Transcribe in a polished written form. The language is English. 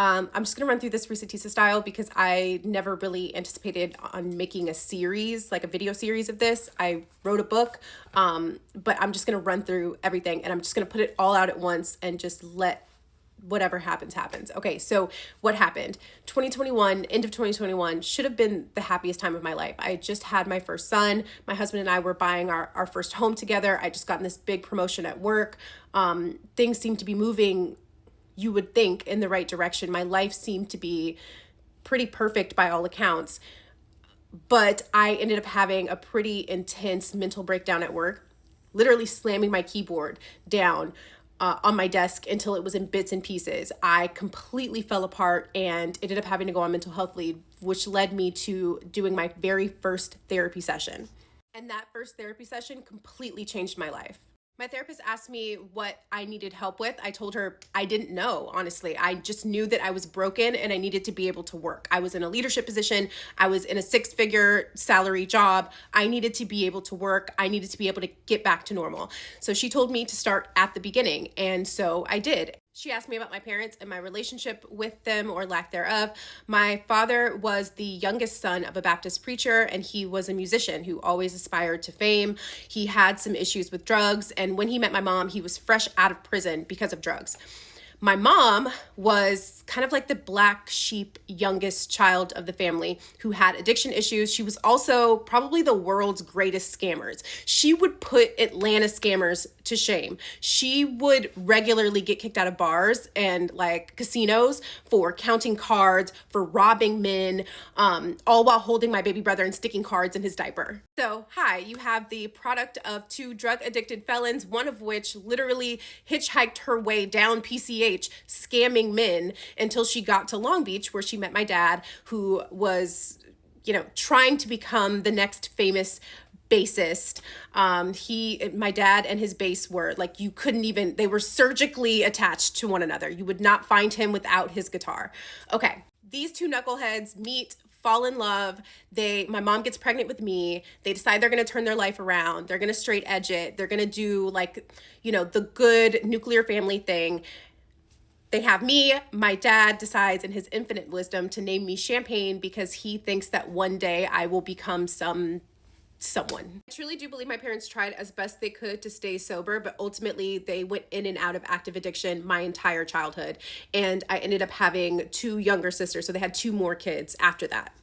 I'm just gonna run through this Risatisa style because I never really anticipated on making a series, like a video series of this. I wrote a book, but I'm just gonna run through everything and I'm just gonna put it all out at once and just let whatever happens happens. Okay, so what happened? 2021, end of 2021 should have been the happiest time of my life. I just had my first son. My husband and I were buying our first home together. I just gotten this big promotion at work. Things seemed to be moving, you would think, in the right direction. My life seemed to be pretty perfect by all accounts, but I ended up having a pretty intense mental breakdown at work, literally slamming my keyboard down on my desk until it was in bits and pieces. I completely fell apart and ended up having to go on mental health leave, which led me to doing my very first therapy session. And that first therapy session completely changed my life. My therapist asked me what I needed help with. I told her I didn't know, honestly. I just knew that I was broken and I needed to be able to work. I was in a leadership position. I was in a 6-figure salary job. I needed to be able to work. I needed to be able to get back to normal. So she told me to start at the beginning. And so I did. She asked me about my parents and my relationship with them or lack thereof. My father was the youngest son of a Baptist preacher, and he was a musician who always aspired to fame. He had some issues with drugs, and when he met my mom, he was fresh out of prison because of drugs. My mom was kind of like the black sheep, youngest child of the family who had addiction issues. She was also probably the world's greatest scammers. She would put Atlanta scammers to shame. She would regularly get kicked out of bars and like casinos for counting cards, for robbing men, all while holding my baby brother and sticking cards in his diaper. So, hi, you have the product of 2 drug-addicted felons, one of which literally hitchhiked her way down PCH, scamming men until she got to Long Beach, where she met my dad, who was, trying to become the next famous bassist. My dad and his bass were like, they were surgically attached to one another. You would not find him without his guitar. Okay, these 2 knuckleheads meet, fall in love. My mom gets pregnant with me. They decide they're going to turn their life around. They're going to straight edge it. They're going to do the good nuclear family thing. They have me. My dad decides in his infinite wisdom to name me Champagne because he thinks that one day I will become someone. I truly do believe my parents tried as best they could to stay sober, but ultimately they went in and out of active addiction my entire childhood. And I ended up having 2 younger sisters, so they had 2 more kids after that.